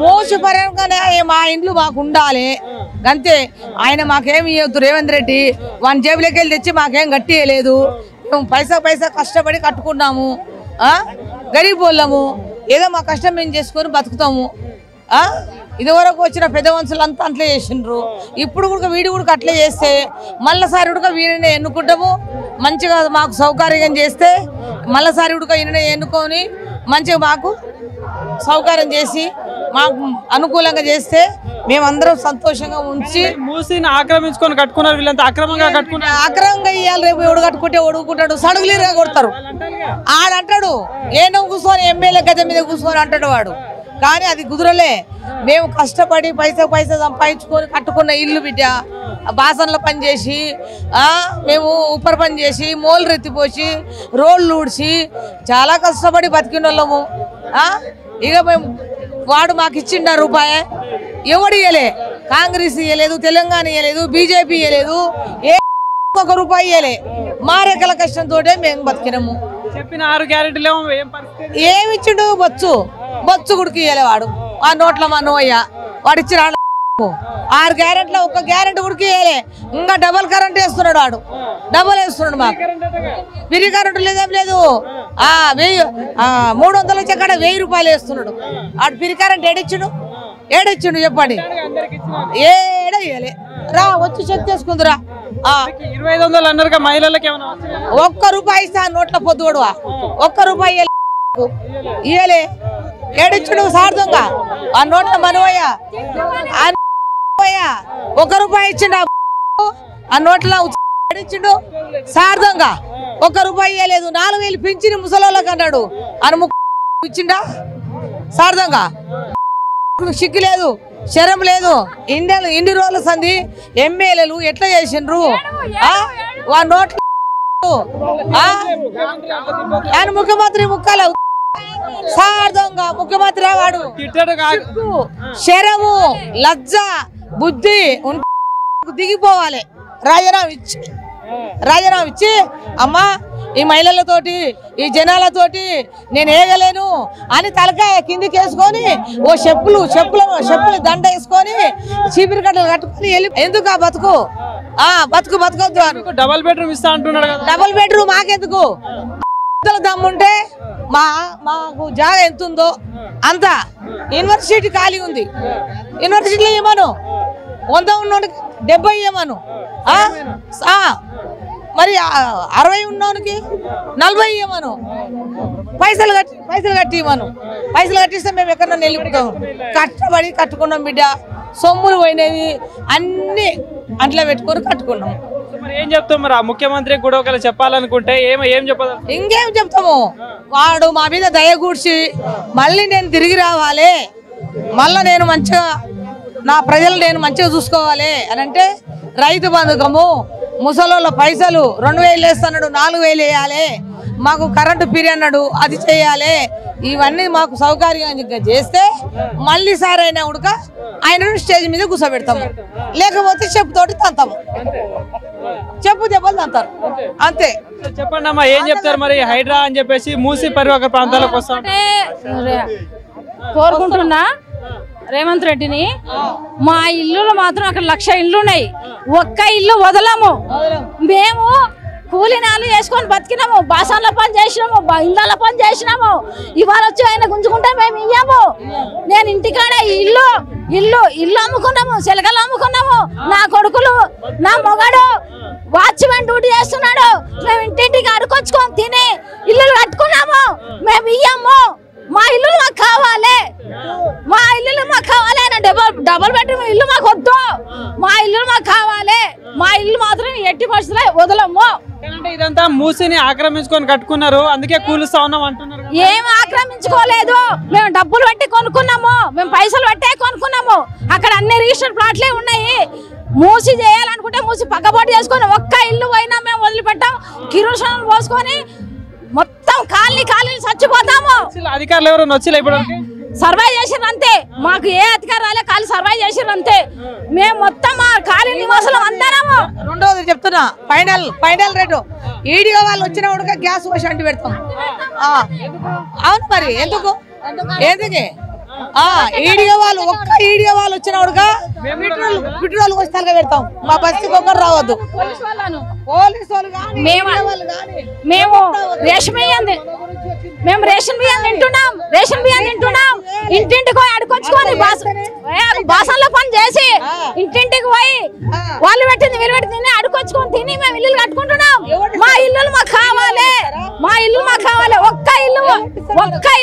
మోసపరంగానే మా ఇండ్లు మాకు ఉండాలి అంతే. ఆయన మాకేమి ఇవ్వద్దు రేవంత్ రెడ్డి, వాని జేబులోకి వెళ్ళి తెచ్చి మాకేం గట్టియలేదు. మేము పైసా కష్టపడి కట్టుకున్నాము, గరీబ్ వాళ్ళము, ఏదో మా కష్టం మేము చేసుకొని బతుకుతాము. ఇదివరకు వచ్చిన పెద్ద మనుషులు అంతా అట్లే చేసిండ్రు. ఇప్పుడు కూడా వీడు కూడా అట్లే చేస్తే మళ్ళీసారి కూడా వీరిని ఎన్నుకుంటాము. మంచిగా మాకు సౌకర్యం చేస్తే మళ్ళీసారి కూడా ఈయననే ఎన్నుకొని మంచిగా మాకు సౌకర్యం చేసి మాకు అనుకూలంగా చేస్తే మేమందరం సంతోషంగా ఉంచి. మూసిని ఆక్రమించుకొని కట్టుకున్నారు వీళ్ళంతా, అక్రమంగా కట్టుకున్నారు. అక్రమంగా ఇవ్వాలి, రేపు ఎవడు కట్టుకుంటే ఒడుకుంటాడు, సడుగులీరుగా కొడతారు. ఆడంటాడు ఏనో కూర్చొని ఎమ్మెల్యే గజ మీద కూర్చొని అంటాడు వాడు. కానీ అది కుదరలే. మేము కష్టపడి పైసా సంపాదించుకొని కట్టుకున్న ఇల్లు బిడ్డ, బాసన్ల పని చేసి మేము ఉప్పర పని చేసి మోలు రెత్తిపోసి రోడ్లు ఊడ్చి చాలా కష్టపడి బతికిన వాళ్ళము. ఇక మేము వాడు మాకు ఇచ్చిండ రూపాయే ఎవడు ఇవ్వలే. కాంగ్రెస్ ఇవ్వలేదు, తెలంగాణ ఇవ్వలేదు, బీజేపీ ఇవ్వలేదు, ఏ ఒక రూపాయి ఇవ్వలే. మా రెక్కల కష్టంతో మేము బతికినాము. చెప్పిన 6 గ్యారెంటీలు ఏమి ఇచ్చిండు? బొచ్చు గుడికి ఇవ్వలే వాడు. ఆ నోట్ల మా నోయ్య వాడు ఇచ్చిన 6 గ్యారెంటీలో 1 గ్యారెంటీ గుడికి ఇవ్వలే. ఇంకా డబల్ కరెంట్ వేస్తున్నాడు వాడు, డబల్ వేస్తున్నాడు. మాకు బిరి కరెంటు లేదేం లేదు. 300 వచ్చే కాడ 1000 రూపాయలు వేస్తున్నాడు వాడు. బిరి కరెంట్ ఏడిచ్చిండు చెప్పండి? ఏడ ఇవ్వలే. రా వచ్చి చెక్ చేసుకుందిరా. 2500 అన్నారు మహిళలకి. 1 రూపాయి ఇస్తా నోట్ల పొద్దుడు, 1 రూపాయి ఇవ్వలే. ఏడిచ్చుడు సార్థంగా ఆ నోట్ల మనవయ్య 1 రూపాయి ఇచ్చిండు. ఆ నోట్ల ఏడిచ్చిండు సార్థంగా 1 రూపాయి ఇవ్వలేదు. 4000 పింఛని ముసలోళ్ళకి అన్నాడు. అని ఇచ్చిండా సార్థంగా? సిగ్గు లేదు, శరం లేదు. ఇన్ని రోజుల సంది ఎమ్మెల్యేలు ఎట్లా చేసిండ్రు? వా నోట్లు ఆయన ముఖ్యమంత్రి ముక్కలు సార్థంగా ముఖ్యమంత్రి వాడు. శరము లజ్జ బుద్ధి దిగిపోవాలి. రాజీనామా ఇచ్చి అమ్మా ఈ మహిళలతోటి ఈ జనాలతోటి నేను ఏగలేను అని తలకాయ కిందికి వేసుకొని ఓ చెప్పులు దండ వేసుకొని చీపిరి కట్టలు కట్టుకొని వెళ్ళి ఎందుకు ఆ బతుకొద్దు. డబల్ బెడ్రూమ్ ఇస్తా అంటున్నాడు. డబల్ బెడ్రూమ్ మాకెందుకు? దమ్ముంటే మాకు జాగా ఎంత ఉందో అంత. యూనివర్సిటీ ఖాళీ ఉంది, యూనివర్సిటీలో ఇవ్వమను. 100 ఉన్నోడికి 70 ఇవ్వమను. మరి 60 ఉన్నోనికి 40 ఇవ్వమను. పైసలు కట్టి ఇవ్వను. పైసలు కట్టిస్తే మేము ఎక్కడన్నా వెళ్ళిపోతాం. కష్టపడి కట్టుకున్నాం బిడ్డ. సొమ్ములు పోయినవి అన్ని అంట్లో పెట్టుకొని కట్టుకున్నాం. ఏం చెప్తాం మరి? ముఖ్యమంత్రికి కూడా ఒకవేళ చెప్పాలనుకుంటే ఏం చెప్పదు? ఇంకేం చెప్తాము? వాడు మా మీద దయగూడ్చి మళ్ళీ నేను తిరిగి రావాలి, మళ్ళీ నేను మంచిగా నా ప్రజలు నేను మంచిగా చూసుకోవాలి అని అంటే రైతు బంధుకము, ముసలోళ్ళ పైసలు 2000 వేస్తున్నాడు, 4000 వేయాలి. మాకు కరెంటు పిరి అన్నాడు, అది చేయాలి. ఇవన్నీ మాకు సౌకర్యంగా చేస్తే మళ్ళీ సార్ అయినా ఉడక ఆయనను స్టేజ్ మీద కూర్చోబెడతాము. లేకపోతే చెప్పుతోటి తంతాము. చెప్పు దెబ్బలు తంతారు అంతే. చెప్పండి అమ్మా, ఏం చెప్తారు మరి? హైడ్రా అని చెప్పేసి మూసి పరివాహక ప్రాంతాలకు వస్తాం కోరుకుంటున్నా రేవంత్ రెడ్డిని. మా ఇల్లులు మాత్రం అక్కడ 1,00,000 ఇల్లు ఉన్నాయి. ఒక్క ఇల్లు వదలము. మేము కూలీనాలు వేసుకొని బతికినాము, బాసన్ల పని చేసినాము, ఇందాల పని చేసినాము. ఇవాళ వచ్చి ఆయన గుంజుకుంటే మేము ఇయ్యాము. నేను ఇంటికాడ ఇల్లు అమ్ముకున్నాము, చిలకలు అమ్ముకున్నాము. నా కొడుకులు నా మొగాడు వాచ్మెన్ డ్యూటీ చేస్తున్నాడు. మేము ఇంటింటికి అడుకొచ్చుకొని తిని ఇల్లులు కట్టుకున్నాము. మేము ఇయ్యాము. మా ఇల్లు మాకు కావాలి, మా ఇల్లు మాకు కావాలి. డబల్ బెడ్రూమ్ ఇల్లు మాకు వద్దు, మా ఇల్లు మాకు కావాలి. మా ఇల్లు మాత్రం ఎట్టి పరిస్థితుల్లో వదలము. ఇదంతా మూసిని ఆక్రమించుకొని కట్టుకున్నారు, అందుకే కూలుస్తా ఉన్నాం అంటున్నారు. ఏం ఆక్రమించుకోలేదు, మేము డబ్బులు పెట్టి కొనుక్కున్నాము, మేము పైసలు పెట్టే కొనుక్కున్నాము. అక్కడ అన్ని రిజిస్టర్ ప్లాట్లే ఉన్నాయి. మూసి చేయాలనుకుంటే మూసి పక్కబోటు చేసుకొని ఒక్క ఇల్లు పోయినా మేము వదిలిపెట్టాం. కిరోసిన్ పోసుకొని మొత్తం ఖాళీ చచ్చిపోతాము. అధికారులు ఎవరు వచ్చి ఇప్పుడు సర్వే చేసిర్రు అంతే. మాకు ఏ అధికారం రాలే, ఖాళీ సర్వే చేసిర్రు అంతే. మేము మొత్తం ఖాళీ నివాసులు అందరము. రెండోది చెప్తున్నా, ఫైనల్ రేటు ఈడియో వాళ్ళు వచ్చిన ఉడక గ్యాస్ పోసి అంటి పెడతాం. అవును మరి ఎందుకు ఈడియో వాళ్ళు ఒక్క ఈడియో వాళ్ళు వచ్చినవాడుగా పెట్రోల్ వస్తాలుగా పెడతాం మా బస్సుకి ఒక్కరు రావద్దు పోలీసు వాళ్ళు కానీ మేము రేషన్ బియ్యం తింటున్నాం ఇంటింటికి పోయి అడుకొచ్చుకొని బాసంలో పని చేసి ఇంటింటికి పోయి వాళ్ళు పెట్టింది వీళ్ళు పెట్టింది అడుకొచ్చుకొని తిని మేము ఇల్లు కట్టుకుంటున్నాం మా ఇల్లు మాకు కావాలి ఒక్క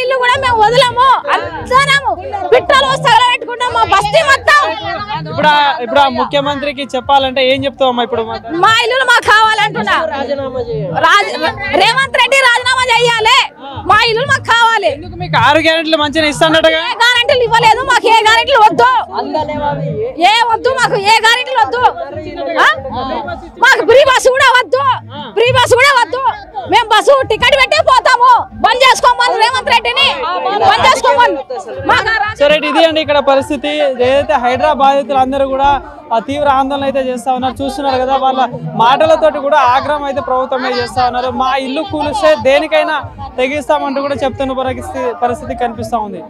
ఇల్లు కూడా మేము వదలము అందరము పిట్టలు వస్తాలో పెట్టుకుంటాం మా బస్తీ మొత్తం ఇప్పుడు ఆ ముఖ్యమంత్రికి చెప్పాలంటే ఏం చెప్తావమ్మా? ఇప్పుడు మా ఇల్లు మాకు కావాలంటున్నా రేవంత్ రెడ్డి రాజీనామా చెయ్యాలి మా ఇల్లు మాకు కావాలి. మీకు 6 గ్యారెంటీలు మంచిగా ఇస్తానట్టుగా ఏ గ్యారెంటీలు ఇవ్వలేదు మాకు ఏ గ్యారెంటీలు వద్దు మాకు ఏ గ్యారెంటీలు వద్దు మాకు ఫ్రీ బస్సు కూడా వద్దు మేము బస్సు టికెట్ పెట్టే పోతాము బంద్ చేసుకోమని రేవంత్ రెడ్డిని బంద్ చేసుకోమని. సరే ఇది అండి ఇక్కడ పరిస్థితి. ఏదైతే హైదరాబాద్ బాధితులు అందరూ కూడా తీవ్ర ఆందోళన అయితే చేస్తా ఉన్నారు. చూస్తున్నారు కదా వాళ్ళ మాటలతోటి కూడా ఆగ్రహం అయితే ప్రభుత్వమే చేస్తా ఉన్నారు. మా ఇల్లు కూలిస్తే దేనికైనా తెగిస్తామంటూ కూడా చెప్తున్న పరిస్థితి కనిపిస్తా ఉంది.